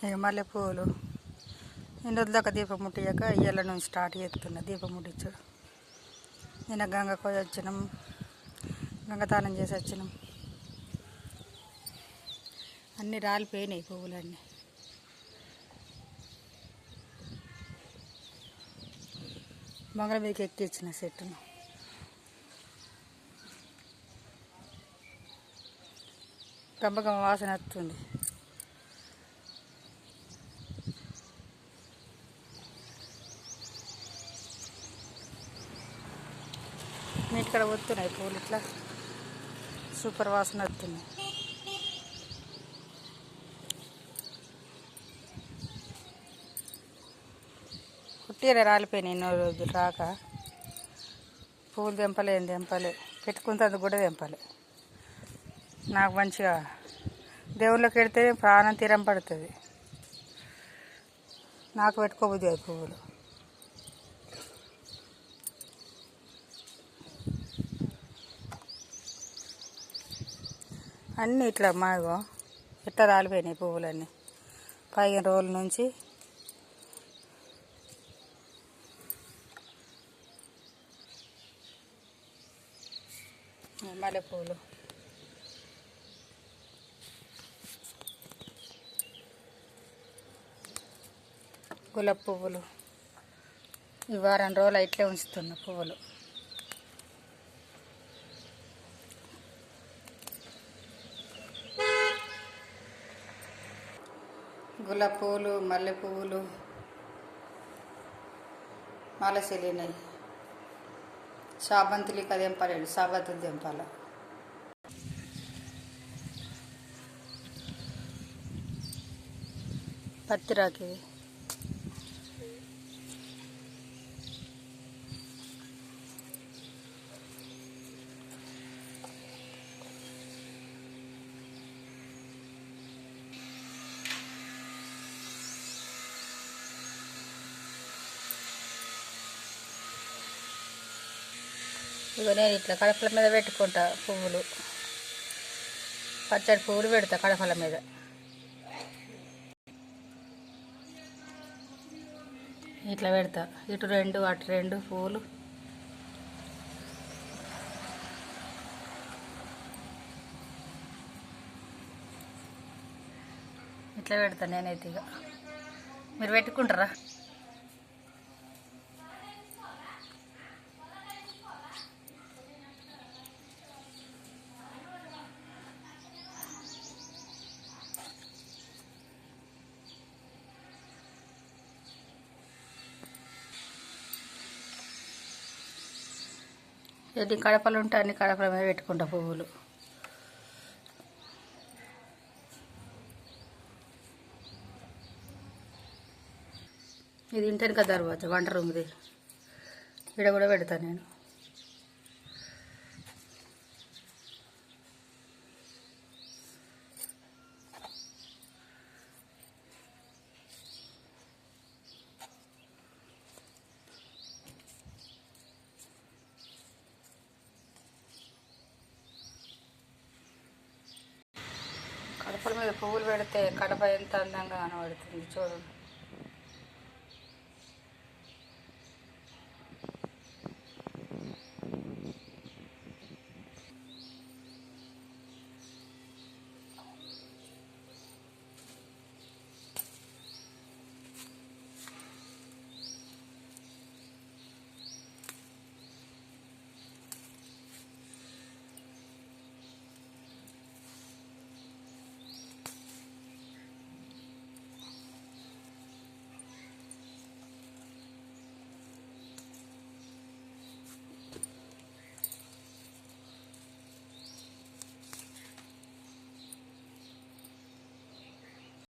ఇక మల్లెపూలు ఇన్ని రోజుల దాకా దీపం ముట్టియాక ఇయ్యాల నుంచి స్టార్ట్ చేస్తున్నా దీపం ముట్టించుడు. నిన్న గంగకు పోయి వచ్చినాం, గంగతానం చేసి వచ్చినాం. అన్నీ రాలిపోయినాయి పువ్వులన్నీ. బంగాళ మీదకి ఎక్కించిన చెట్టును. గంబగమ్మ వాసన వస్తుంది. నీటికడ వస్తున్నాయి పూలు, ఇట్లా సూపర్ వాసన వస్తున్నాయి. కుట్టిగా రాలిపోయినాయి ఎన్నో రోజులు రాక. పువ్వులు తెంపలే పెట్టుకుంటే కూడా తెంపలే. నాకు మంచిగా దేవుళ్ళకి పెడితే ప్రాణం తీరం పడుతుంది. నాకు పెట్టుకోబుద్ది అది పువ్వులు. అన్నీ ఇట్లా మాగో ఇట్లా రాలిపోయినాయి పువ్వులన్నీ 15 రోజుల నుంచి. మల్లెపూలు, గులాబీ పువ్వులు ఈ వారం రోజులు ఇట్లే ఉంచుతున్న పువ్వులు. గులాబీ పువ్వులు, మల్లె పువ్వులు మాలసెలినాయి. చాబంతులు ఇక తెంపలేడు, చాబంతులు తెంపాల. పత్తిరాకి ఇక నేను ఇట్లా కడపల మీద పెట్టుకుంటా పువ్వులు. పచ్చడి పువ్వులు పెడతా కడపల మీద. ఇట్లా పెడతా, ఇటు 2 అటు 2 పువ్వులు. ఇట్లా పెడతా నేనైతే. ఇక మీరు పెట్టుకుంటారా? ఎన్ని కడపలు ఉంటే అన్ని కడపల మీద పెట్టుకుంటా పువ్వులు. ఇది ఇంటెనక తర్వాత వంట రూమ్ది, ఇక్కడ కూడా పెడతా నేను. కడపల మీద పువ్వులు పెడితే కడప ఎంత అందంగా కనబడుతుంది చూడండి.